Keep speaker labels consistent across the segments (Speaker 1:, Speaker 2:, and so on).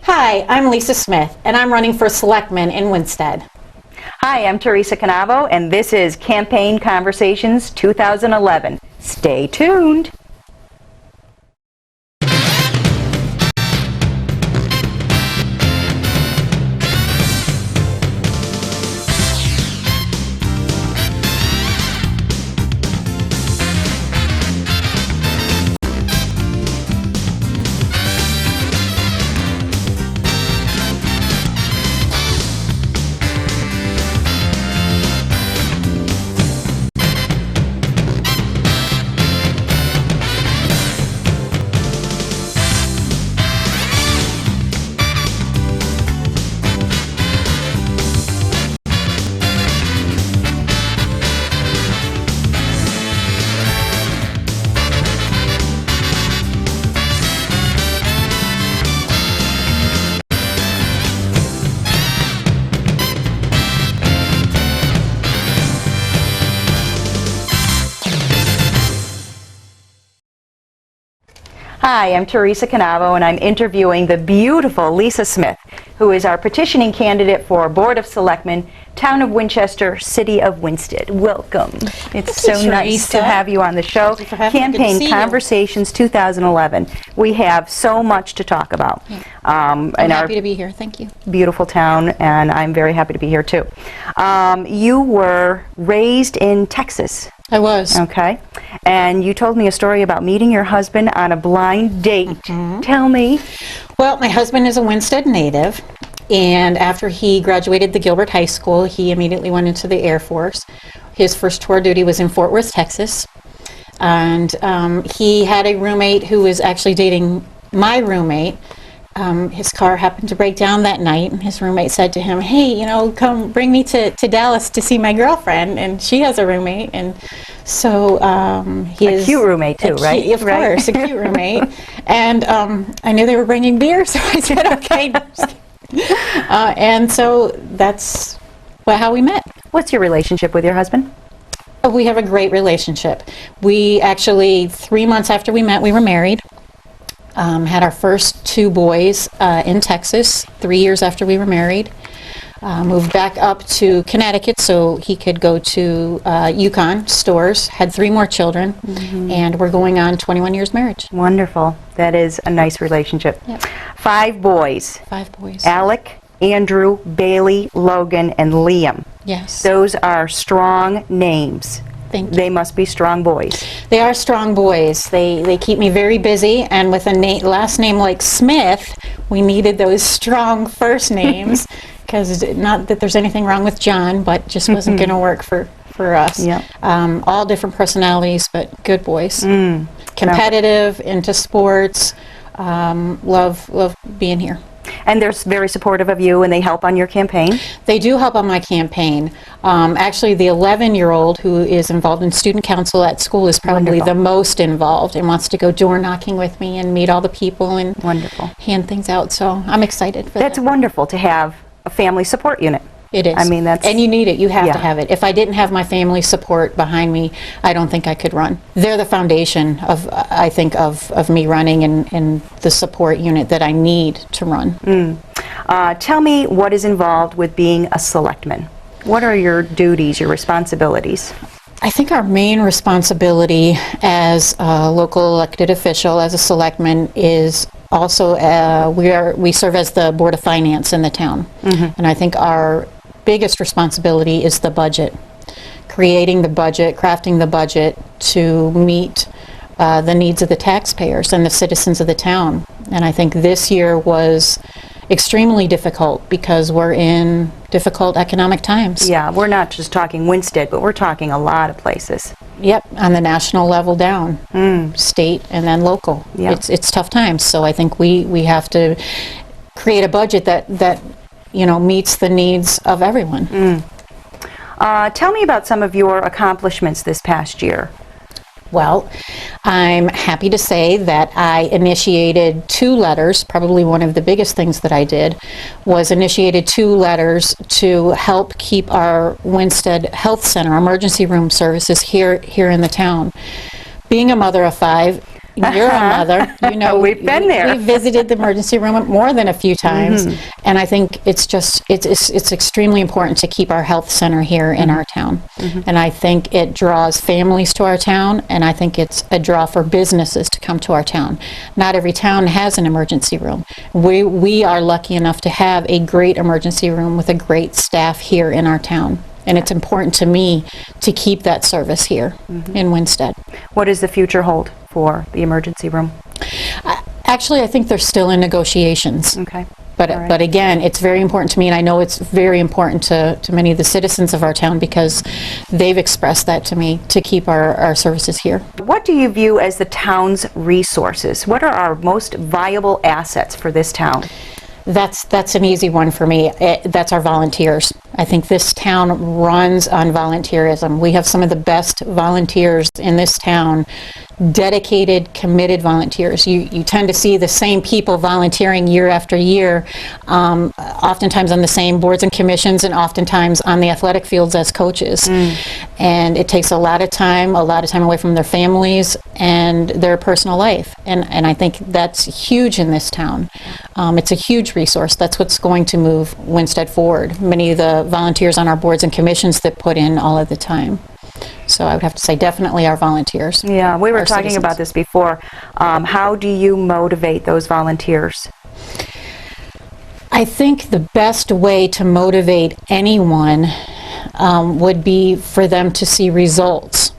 Speaker 1: Hi, I'm Lisa Smith, and I'm running for Selectman in Winsted.
Speaker 2: Hi, I'm Teresa Canavo, and this is Campaign Conversations 2011. Stay tuned. Hi, I'm Teresa Canavo, and I'm interviewing the beautiful Lisa Smith, who is our petitioning candidate for Board of Selectmen, Town of Winchester, City of Winsted. Welcome. It's so nice to have you on the show. Campaign Conversations 2011. We have so much to talk about.
Speaker 1: I'm happy to be here. Thank you.
Speaker 2: Beautiful town, and I'm very happy to be here too. You were raised in Texas.
Speaker 1: I was.
Speaker 2: Okay. And you told me a story about meeting your husband on a blind date. Mm-hmm. Tell me.
Speaker 1: Well, my husband is a Winsted native, and after he graduated the Gilbert High School, he immediately went into the Air Force. His first tour of duty was in Fort Worth, Texas, and he had a roommate who was actually dating my roommate. His car happened to break down that night, and his roommate said to him, "Hey, come bring me to Dallas to see my girlfriend, and she has a roommate." And so he is
Speaker 2: a cute roommate too, right?
Speaker 1: Of course, a cute roommate. And I knew they were bringing beer, so I said, "Okay." And so that's how we met.
Speaker 2: What's your relationship with your husband?
Speaker 1: We have a great relationship. We actually, 3 months after we met, we were married. Had our first 2 boys in Texas 3 years after we were married. Moved back up to Connecticut so he could go to Yukon stores. Had 3 more children, and we're going on 21 years marriage.
Speaker 2: Wonderful. That is a nice relationship.
Speaker 1: Yep.
Speaker 2: 5 boys.
Speaker 1: 5 boys.
Speaker 2: Alec, Andrew, Bailey, Logan, and Liam.
Speaker 1: Yes.
Speaker 2: Those are strong names.
Speaker 1: Thank you.
Speaker 2: They must be strong boys.
Speaker 1: They are strong boys. They keep me very busy, and with a last name like Smith, we needed those strong first names, because not that there's anything wrong with John, but just wasn't going to work for us.
Speaker 2: Yep.
Speaker 1: All different personalities, but good boys. Competitive, into sports, love being here.
Speaker 2: And they're very supportive of you, and they help on your campaign?
Speaker 1: They do help on my campaign. Actually, the 11-year-old who is involved in student council at school is probably the most involved and wants to go door knocking with me and meet all the people and hand things out. So I'm excited for that.
Speaker 2: That's wonderful to have a family support unit.
Speaker 1: It is.
Speaker 2: I mean, that's...
Speaker 1: And you need it. You have to have it. If I didn't have my family support behind me, I don't think I could run. They're the foundation of, I think, of me running and the support unit that I need to run.
Speaker 2: Tell me what is involved with being a selectman. What are your duties, your responsibilities?
Speaker 1: I think our main responsibility as a local elected official, as a selectman, is also we serve as the Board of Finance in the town. And I think our biggest responsibility is the budget. Creating the budget, crafting the budget to meet the needs of the taxpayers and the citizens of the town. And I think this year was extremely difficult because we're in difficult economic times.
Speaker 2: Yeah, we're not just talking Winsted, but we're talking a lot of places.
Speaker 1: Yep, on the national level down, state and then local.
Speaker 2: Yep.
Speaker 1: It's tough times, so I think we have to create a budget that meets the needs of everyone.
Speaker 2: Tell me about some of your accomplishments this past year.
Speaker 1: Well, I'm happy to say that I initiated 2 letters. Probably one of the biggest things that I did was initiated 2 letters to help keep our Winsted Health Center emergency room services here in the town. Being a mother of 5, you're a mother. You know,
Speaker 2: We've been there.
Speaker 1: We've visited the emergency room more than a few times, and I think it's extremely important to keep our health center here in our town. And I think it draws families to our town, and I think it's a draw for businesses to come to our town. Not every town has an emergency room. We are lucky enough to have a great emergency room with a great staff here in our town. And it's important to me to keep that service here in Winsted.
Speaker 2: What does the future hold for the emergency room?
Speaker 1: Actually, I think they're still in negotiations.
Speaker 2: Okay.
Speaker 1: But
Speaker 2: All right.
Speaker 1: but again, it's very important to me, and I know it's very important to many of the citizens of our town because they've expressed that to me, to keep our services here.
Speaker 2: What do you view as the town's resources? What are our most viable assets for this town?
Speaker 1: That's an easy one for me. That's our volunteers. I think this town runs on volunteerism. We have some of the best volunteers in this town, dedicated, committed volunteers. You tend to see the same people volunteering year after year, oftentimes on the same boards and commissions, and oftentimes on the athletic fields as coaches. And it takes a lot of time away from their families and their personal life. And I think that's huge in this town. It's a huge resource. That's what's going to move Winsted forward. Many of the volunteers on our boards and commissions that put in all of the time. So I would have to say definitely our volunteers.
Speaker 2: Yeah, we were
Speaker 1: Our
Speaker 2: talking
Speaker 1: citizens.
Speaker 2: about this before. How do you motivate those volunteers?
Speaker 1: I think the best way to motivate anyone would be for them to see results.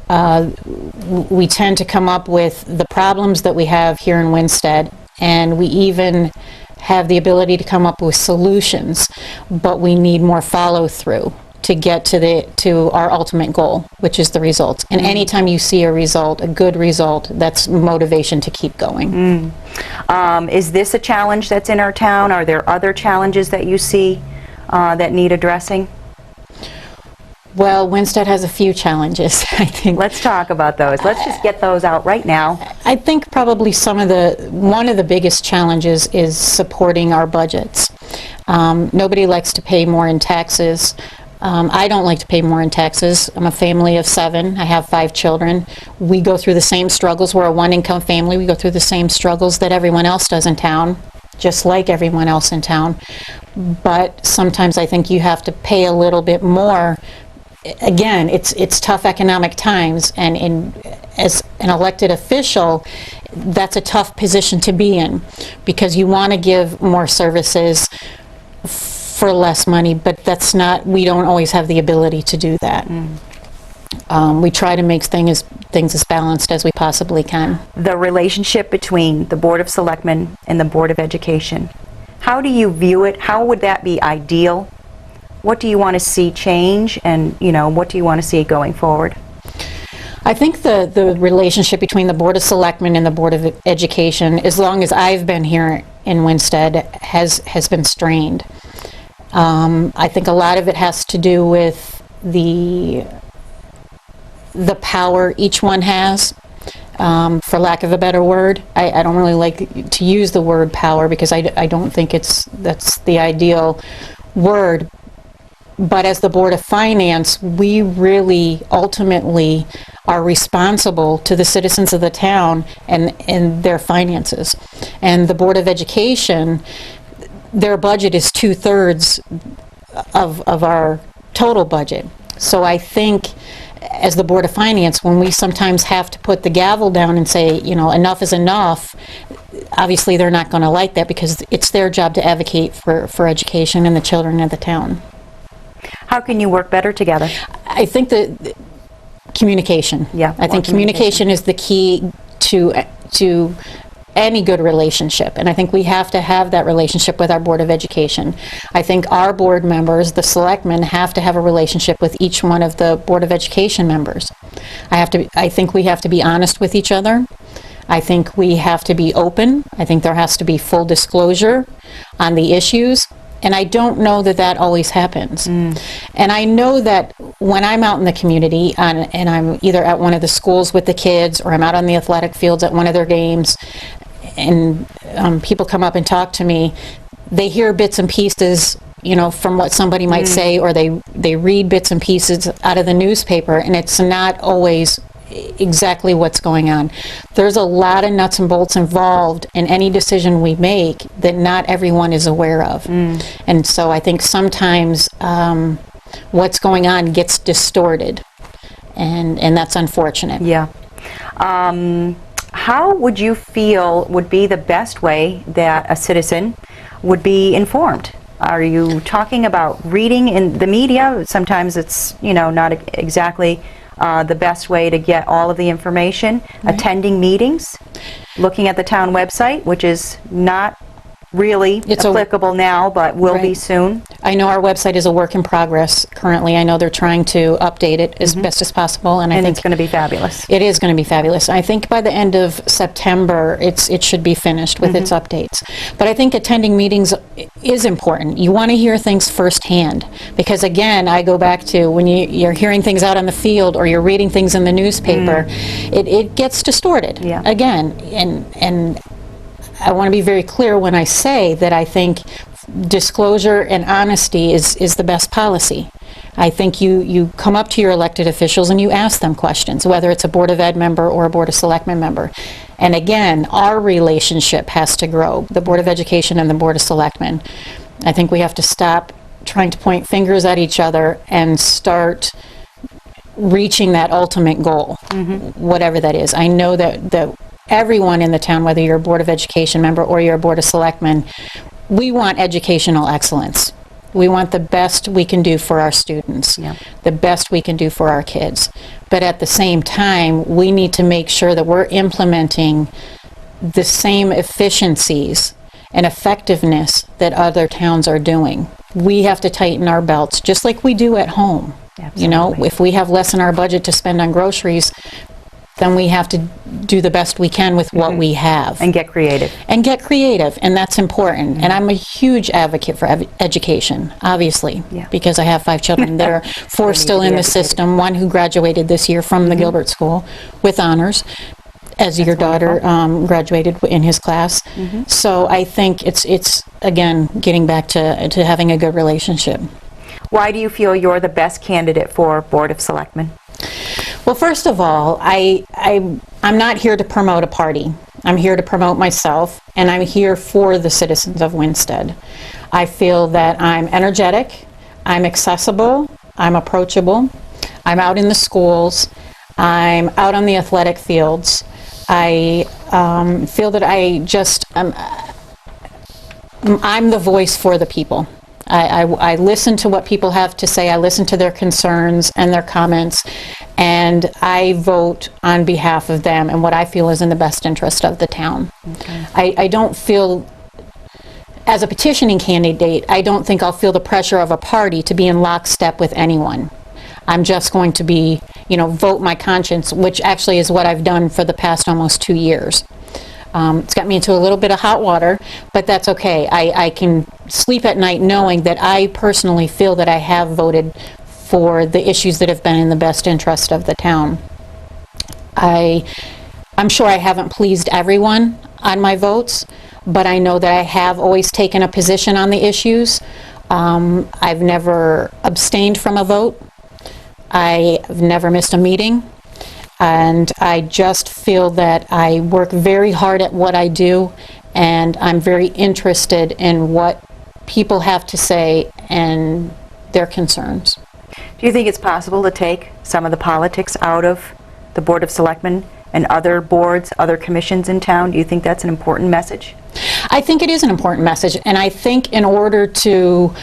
Speaker 1: We tend to come up with the problems that we have here in Winsted, and we even have the ability to come up with solutions, but we need more follow-through to get to our ultimate goal, which is the results. And anytime you see a result, a good result, that's motivation to keep going.
Speaker 2: Is this a challenge that's in our town? Are there other challenges that you see that need addressing?
Speaker 1: Well, Winsted has a few challenges, I think.
Speaker 2: Let's talk about those. Let's just get those out right now.
Speaker 1: I think probably one of the biggest challenges is supporting our budgets. Nobody likes to pay more in taxes. I don't like to pay more in taxes. I'm a family of 7. I have 5 children. We go through the same struggles. We're a one-income family. We go through the same struggles that everyone else does in town, just like everyone else in town. But sometimes I think you have to pay a little bit more. Again, it's tough economic times, and as an elected official, that's a tough position to be in because you want to give more services for less money, but we don't always have the ability to do that. We try to make things as balanced as we possibly can.
Speaker 2: The relationship between the Board of Selectmen and the Board of Education. How do you view it? How would that be ideal? What do you want to see change, and what do you want to see going forward?
Speaker 1: I think the relationship between the Board of Selectmen and the Board of Education, as long as I've been here in Winsted, has been strained. I think a lot of it has to do with the power each one has, for lack of a better word. I don't really like to use the word power because I don't think that's the ideal word. But as the Board of Finance, we really ultimately are responsible to the citizens of the town and their finances. And the Board of Education, their budget is 2/3 of our total budget. So I think as the Board of Finance, when we sometimes have to put the gavel down and say, enough is enough, obviously they're not going to like that because it's their job to advocate for education and the children of the town.
Speaker 2: How can you work better together?
Speaker 1: I think that communication.
Speaker 2: Yeah,
Speaker 1: I think communication is the key to any good relationship, and I think we have to have that relationship with our Board of Education. I think our board members, the selectmen, have to have a relationship with each one of the Board of Education members. I think we have to be honest with each other. I think we have to be open. I think there has to be full disclosure on the issues. And I don't know that always happens. And I know that when I'm out in the community and I'm either at one of the schools with the kids or I'm out on the athletic fields at one of their games and people come up and talk to me, they hear bits and pieces, from what somebody might say, or they read bits and pieces out of the newspaper, and it's not always exactly what's going on. There's a lot of nuts and bolts involved in any decision we make that not everyone is aware of. And so I think sometimes what's going on gets distorted, and that's unfortunate.
Speaker 2: Yeah. How would you feel would be the best way that a citizen would be informed? Are you talking about reading in the media? Sometimes it's, not exactly the best way to get all of the information. Attending meetings, looking at the town website, which is not really applicable now, but will be soon.
Speaker 1: I know our website is a work in progress currently. I know they're trying to update it as best as possible, and I think
Speaker 2: it's going to be fabulous.
Speaker 1: It is going to be fabulous. I think by the end of September, it should be finished with its updates. But I think attending meetings is important. You want to hear things firsthand, because again, I go back to when you're hearing things out on the field or you're reading things in the newspaper, it gets distorted.
Speaker 2: Yeah.
Speaker 1: Again, and I want to be very clear when I say that I think disclosure and honesty is the best policy. I think you come up to your elected officials and you ask them questions, whether it's a Board of Ed member or a Board of Selectmen member. And again, our relationship has to grow, the Board of Education and the Board of Selectmen. I think we have to stop trying to point fingers at each other and start reaching that ultimate goal, whatever that is. I know that everyone in the town, whether you're a Board of Education member or you're a Board of Selectmen, we want educational excellence. We want the best we can do for our students, the best we can do for our kids. But at the same time, we need to make sure that we're implementing the same efficiencies and effectiveness that other towns are doing. We have to tighten our belts, just like we do at home.
Speaker 2: Absolutely.
Speaker 1: If we have less in our budget to spend on groceries, then we have to do the best we can with what we have.
Speaker 2: And get creative.
Speaker 1: And that's important. And I'm a huge advocate for education, obviously, because I have 5 children. There are 4 still in the system, 1 who graduated this year from the Gilbert School with honors, as your daughter graduated in his class. So I think it's again, getting back to having a good relationship.
Speaker 2: Why do you feel you're the best candidate for Board of Selectmen?
Speaker 1: Well, first of all, I'm not here to promote a party. I'm here to promote myself, and I'm here for the citizens of Winsted. I feel that I'm energetic, I'm accessible, I'm approachable, I'm out in the schools, I'm out on the athletic fields. I feel that I'm the voice for the people. I listen to what people have to say. I listen to their concerns and their comments, and I vote on behalf of them and what I feel is in the best interest of the town. I don't feel, as a petitioning candidate, I don't think I'll feel the pressure of a party to be in lockstep with anyone. I'm just going to be, vote my conscience, which actually is what I've done for the past almost 2 years. It's got me into a little bit of hot water, but that's okay. I can sleep at night knowing that I personally feel that I have voted for the issues that have been in the best interest of the town. I'm sure I haven't pleased everyone on my votes, but I know that I have always taken a position on the issues. I've never abstained from a vote. I've never missed a meeting. And I just feel that I work very hard at what I do, and I'm very interested in what people have to say and their concerns.
Speaker 2: Do you think it's possible to take some of the politics out of the Board of Selectmen and other boards, other commissions in town? Do you think that's an important message?
Speaker 1: I think it is an important message, and I think in order to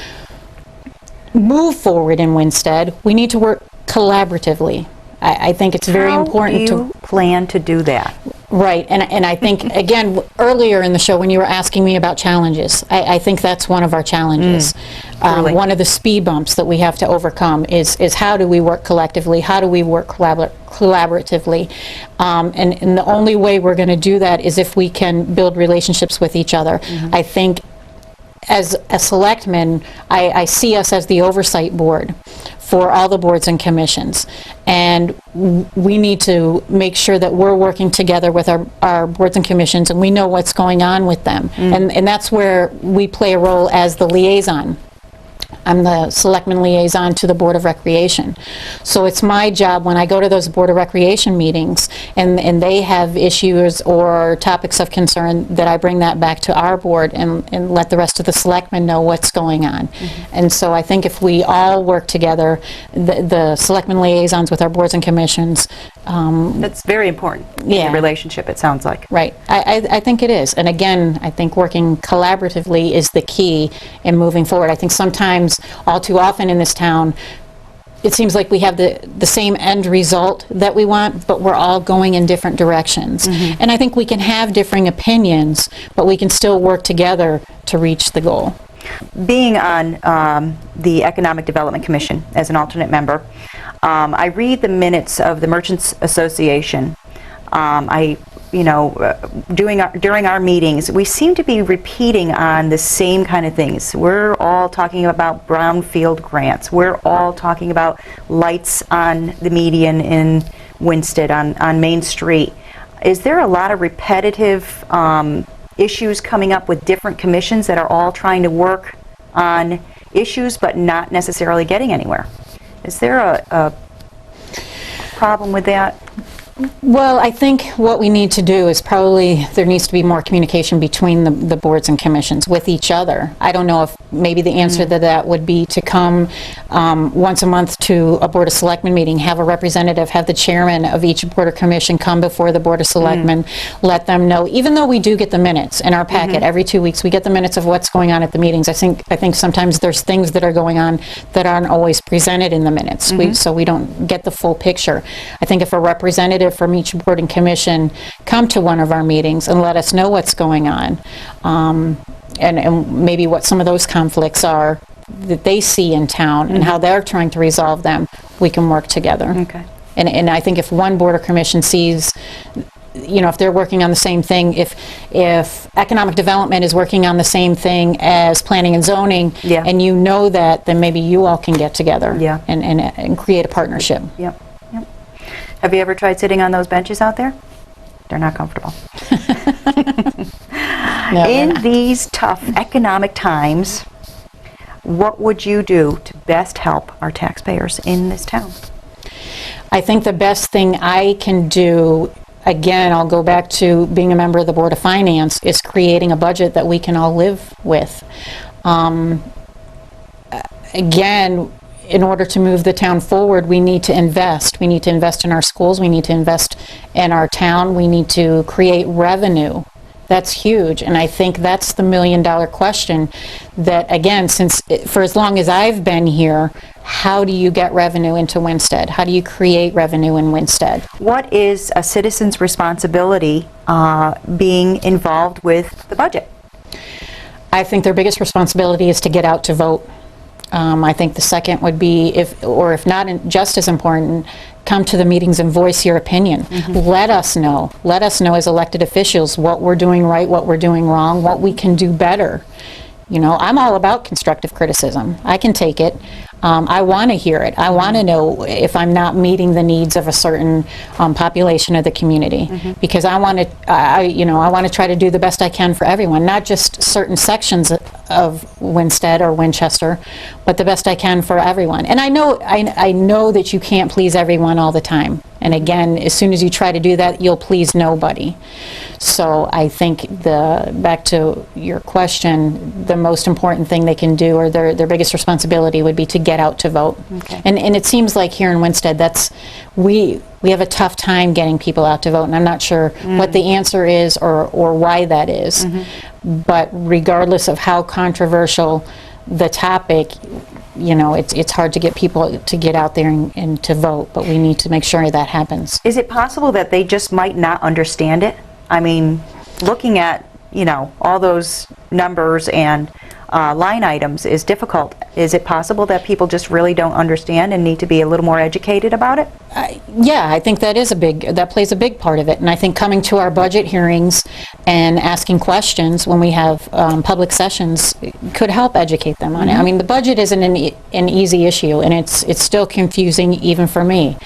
Speaker 1: move forward in Winsted, we need to work collaboratively. I think it's very important to...
Speaker 2: How do you plan to do that?
Speaker 1: Right, and I think, again, earlier in the show when you were asking me about challenges, I think that's one of our challenges. One of the speed bumps that we have to overcome is how do we work collectively, how do we work collaboratively, and the only way we're going to do that is if we can build relationships with each other. I think as a selectman, I see us as the oversight board for all the boards and commissions, and we need to make sure that we're working together with our boards and commissions, and we know what's going on with them, and that's where we play a role as the liaison. I'm the selectman liaison to the Board of Recreation. So it's my job when I go to those Board of Recreation meetings and they have issues or topics of concern, that I bring that back to our board and let the rest of the selectmen know what's going on. And so I think if we all work together, the selectmen liaisons with our boards and commissions.
Speaker 2: That's very important in
Speaker 1: Yeah.
Speaker 2: the relationship, it sounds like.
Speaker 1: Right. I think it is. And again, I think working collaboratively is the key in moving forward. I think sometimes, all too often in this town, it seems like we have the same end result that we want, but we're all going in different directions. And I think we can have differing opinions, but we can still work together to reach the goal.
Speaker 2: Being on the Economic Development Commission as an alternate member, I read the minutes of the Merchants Association. During our meetings, we seem to be repeating on the same kind of things. We're all talking about brownfield grants. We're all talking about lights on the median in Winsted on Main Street. Is there a lot of repetitive issues coming up with different commissions that are all trying to work on issues but not necessarily getting anywhere? Is there a problem with that?
Speaker 1: Well, I think what we need to do is probably, there needs to be more communication between the boards and commissions with each other. I don't know if maybe the answer to that would be to come once a month to a Board of Selectmen meeting, have a representative, have the chairman of each Board or Commission come before the Board of Selectmen, let them know, even though we do get the minutes in our packet every 2 weeks, we get the minutes of what's going on at the meetings. I think sometimes there's things that are going on that aren't always presented in the minutes, so we don't get the full picture. I think if a representative from each board and commission come to one of our meetings and let us know what's going on, and maybe what some of those conflicts are that they see in town and how they're trying to resolve them, we can work together.
Speaker 2: Okay.
Speaker 1: And I think if one board or commission sees, if they're working on the same thing, if economic development is working on the same thing as planning and zoning,
Speaker 2: Yeah.
Speaker 1: and you know that, then maybe you all can get together
Speaker 2: Yeah.
Speaker 1: and create a partnership.
Speaker 2: Yep. Have you ever tried sitting on those benches out there? They're not comfortable.
Speaker 1: No, they're
Speaker 2: In
Speaker 1: not.
Speaker 2: these tough economic times, what would you do to best help our taxpayers in this town?
Speaker 1: I think the best thing I can do, again, I'll go back to being a member of the Board of Finance, is creating a budget that we can all live with. Again, in order to move the town forward, we need to invest. We need to invest in our schools. We need to invest in our town. We need to create revenue. That's huge. And I think that's the million-dollar question that, again, for as long as I've been here, how do you get revenue into Winsted? How do you create revenue in Winsted?
Speaker 2: What is a citizen's responsibility being involved with the budget?
Speaker 1: I think their biggest responsibility is to get out to vote. I think the second would be, if not just as important, come to the meetings and voice your opinion. Let us know as elected officials what we're doing right, what we're doing wrong, what we can do better. I'm all about constructive criticism. I can take it. I want to hear it. I want to know if I'm not meeting the needs of a certain population of the community, because I want to try to do the best I can for everyone, not just certain sections of Winsted or Winchester, but the best I can for everyone. And I know that you can't please everyone all the time. And again, as soon as you try to do that, you'll please nobody. So I think back to your question, the most important thing they can do, or their biggest responsibility, would be to get out to vote.
Speaker 2: Okay.
Speaker 1: And it seems like here in Winsted, we have a tough time getting people out to vote, and I'm not sure what the answer is or why that is. But regardless of how controversial the topic, it's hard to get people to get out there and to vote, but we need to make sure that happens.
Speaker 2: Is it possible that they just might not understand it? I mean, looking at, all those numbers and line items is difficult. Is it possible that people just really don't understand and need to be a little more educated about it?
Speaker 1: Yeah, I think that plays a big part of it. And I think coming to our budget hearings and asking questions when we have public sessions could help educate them on it. I mean, the budget isn't an easy issue, and it's still confusing even for me.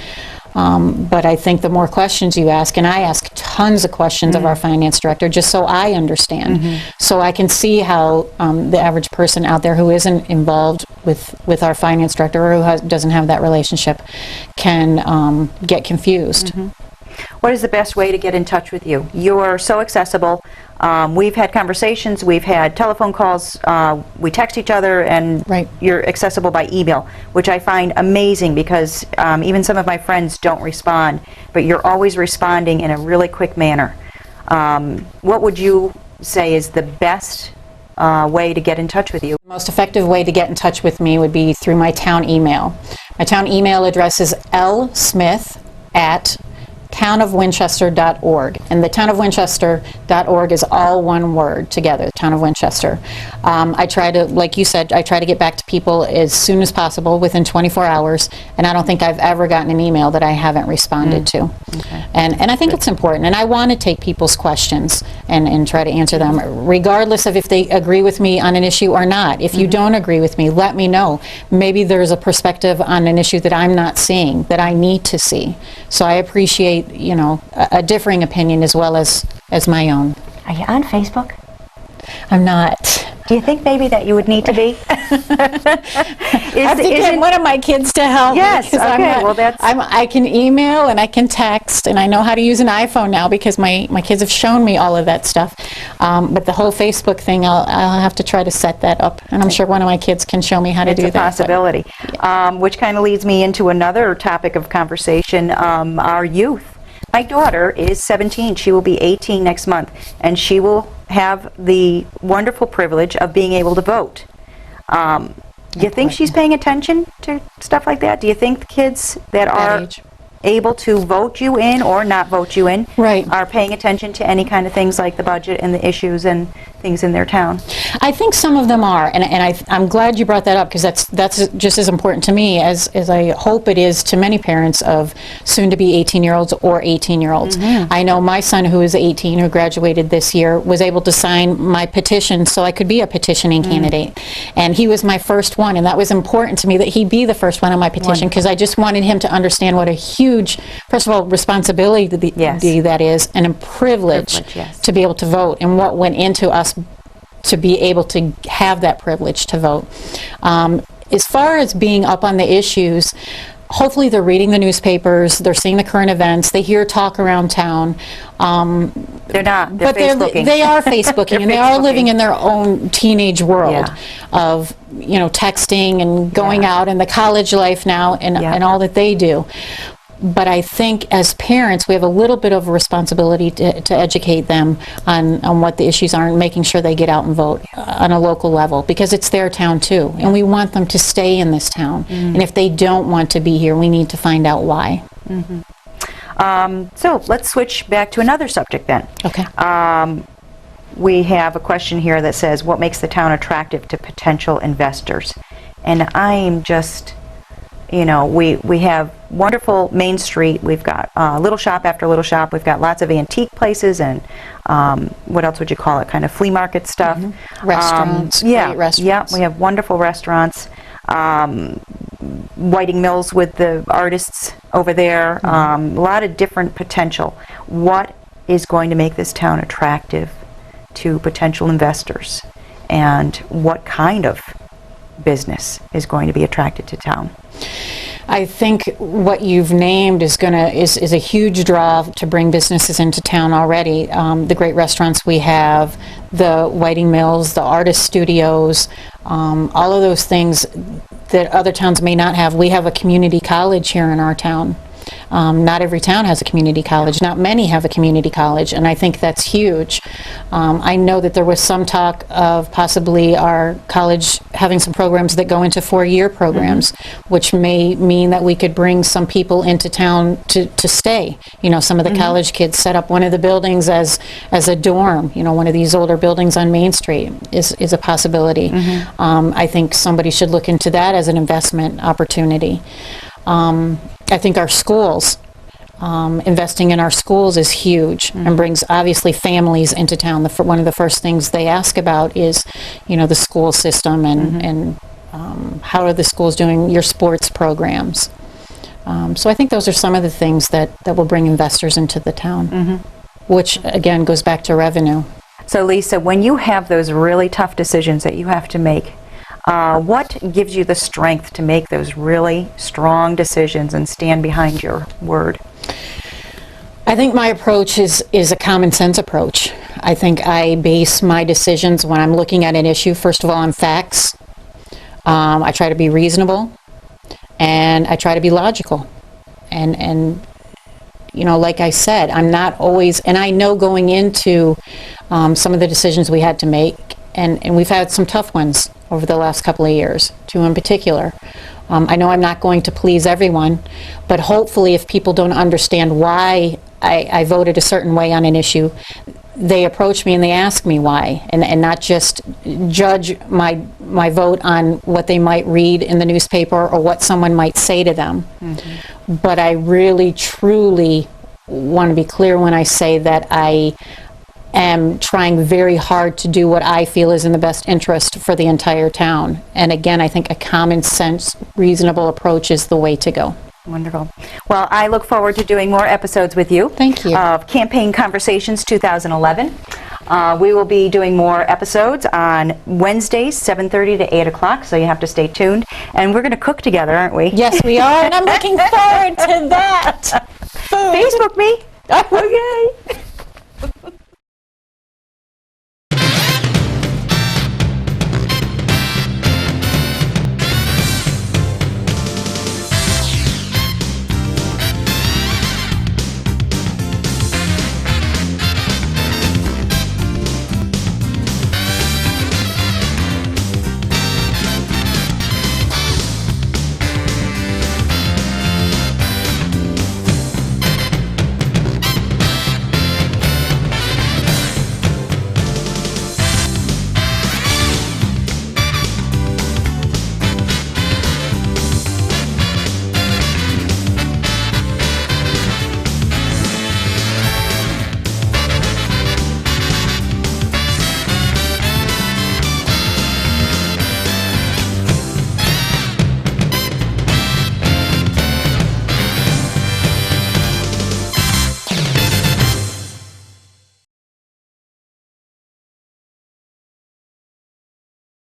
Speaker 1: But I think the more questions you ask, and I ask tons of questions of our finance director, just so I understand, so I can see how the average person out there who isn't involved with our finance director or who doesn't have that relationship can get confused.
Speaker 2: What is the best way to get in touch with you? You're so accessible. We've had conversations, we've had telephone calls, we text each other, and
Speaker 1: Right.
Speaker 2: you're accessible by email, which I find amazing because even some of my friends don't respond, but you're always responding in a really quick manner. What would you say is the best way to get in touch with you?
Speaker 1: The most effective way to get in touch with me would be through my town email. My town email address is lsmith@townofwinchester.org, and the townofwinchester.org is all one word together, Town of Winchester. I try to, like you said, I try to get back to people as soon as possible, within 24 hours, and I don't think I've ever gotten an email that I haven't responded to. And I think it's important, and I want to take people's questions and try to answer them, regardless of if they agree with me on an issue or not. If you don't agree with me, let me know. Maybe there's a perspective on an issue that I'm not seeing, that I need to see. So I appreciate, a differing opinion as well as my own.
Speaker 2: Are you on Facebook?
Speaker 1: I'm not.
Speaker 2: Do you think maybe that you would need to be?
Speaker 1: I have to get one of my kids to help
Speaker 2: Yes,
Speaker 1: me, 'cause I'm
Speaker 2: okay,
Speaker 1: not-
Speaker 2: well, that's-
Speaker 1: I can email and I can text, and I know how to use an iPhone now because my kids have shown me all of that stuff. But the whole Facebook thing, I'll have to try to set that up, and I'm sure one of my kids can show me how to do that.
Speaker 2: It's a possibility. Which kind of leads me into another topic of conversation, our youth. My daughter is 17. She will be 18 next month, and she will have the wonderful privilege of being able to vote. Do you think she's paying attention to stuff like that? Do you think the kids that are
Speaker 1: age.
Speaker 2: able to vote you in or not vote you in
Speaker 1: Right.
Speaker 2: are paying attention to any kind of things like the budget and the issues and things in their town?
Speaker 1: I think some of them are, and I'm glad you brought that up, because that's just as important to me as I hope it is to many parents of soon-to-be 18-year-olds or 18-year-olds. I know my son, who is 18, who graduated this year, was able to sign my petition so I could be a petitioning candidate, and he was my first one, and that was important to me that he be the first one on my petition, because I just wanted him to understand what a huge, first of all, responsibility
Speaker 2: Yes.
Speaker 1: that is, and a privilege
Speaker 2: yes.
Speaker 1: to be able to vote, and what went into us to be able to have that privilege to vote. As far as being up on the issues, hopefully they're reading the newspapers, they're seeing the current events, they hear talk around town.
Speaker 2: They're not. They're
Speaker 1: But
Speaker 2: Facebooking.
Speaker 1: they are Facebooking, and they are living in their own teenage world of, texting and going out, and the college life now, and all that they do. But I think as parents, we have a little bit of a responsibility to educate them on what the issues are, and making sure they get out and vote on a local level, because it's their town too, and we want them to stay in this town. And if they don't want to be here, we need to find out why.
Speaker 2: So let's switch back to another subject then.
Speaker 1: Okay.
Speaker 2: We have a question here that says, what makes the town attractive to potential investors? And I'm just, we have wonderful Main Street. We've got little shop after little shop. We've got lots of antique places and what else would you call it? Kind of flea market stuff.
Speaker 1: Restaurants,
Speaker 2: Yeah,
Speaker 1: great restaurants.
Speaker 2: yeah. We have wonderful restaurants. Whiting Mills with the artists over there. A lot of different potential. What is going to make this town attractive to potential investors, and what kind of business is going to be attracted to town?
Speaker 1: I think what you've named is a huge draw to bring businesses into town already. The great restaurants we have, the Whiting Mills, the artist studios, all of those things that other towns may not have. We have a community college here in our town. Not every town has a community college. Not many have a community college, and I think that's huge. I know that there was some talk of possibly our college having some programs that go into 4-year programs, which may mean that we could bring some people into town to stay. Some of the college kids set up one of the buildings as a dorm. One of these older buildings on Main Street is a possibility. I think somebody should look into that as an investment opportunity. I think our schools, investing in our schools is huge and brings obviously families into town. One of the first things they ask about is, the school system and how are the schools doing your sports programs. So I think those are some of the things that will bring investors into the town, which again goes back to revenue.
Speaker 2: So Lisa, when you have those really tough decisions that you have to make, what gives you the strength to make those really strong decisions and stand behind your word?
Speaker 1: I think my approach is a common sense approach. I think I base my decisions when I'm looking at an issue, first of all, on facts. I try to be reasonable, and I try to be logical. And you know, like I said, I'm not always, and I know going into some of the decisions we had to make, and we've had some tough ones over the last couple of years, two in particular. I know I'm not going to please everyone, but hopefully if people don't understand why I voted a certain way on an issue, they approach me and they ask me why, and not just judge my vote on what they might read in the newspaper or what someone might say to them. But I really, truly want to be clear when I say that I am trying very hard to do what I feel is in the best interest for the entire town. And again, I think a common sense, reasonable approach is the way to go.
Speaker 2: Wonderful. Well, I look forward to doing more episodes with you.
Speaker 1: Thank you.
Speaker 2: Of Campaign Conversations 2011. We will be doing more episodes on Wednesdays, 7:30 to 8 o'clock, so you have to stay tuned. And we're going to cook together, aren't we?
Speaker 1: Yes, we are, and I'm looking forward to that. Food.
Speaker 2: Facebook me. Okay.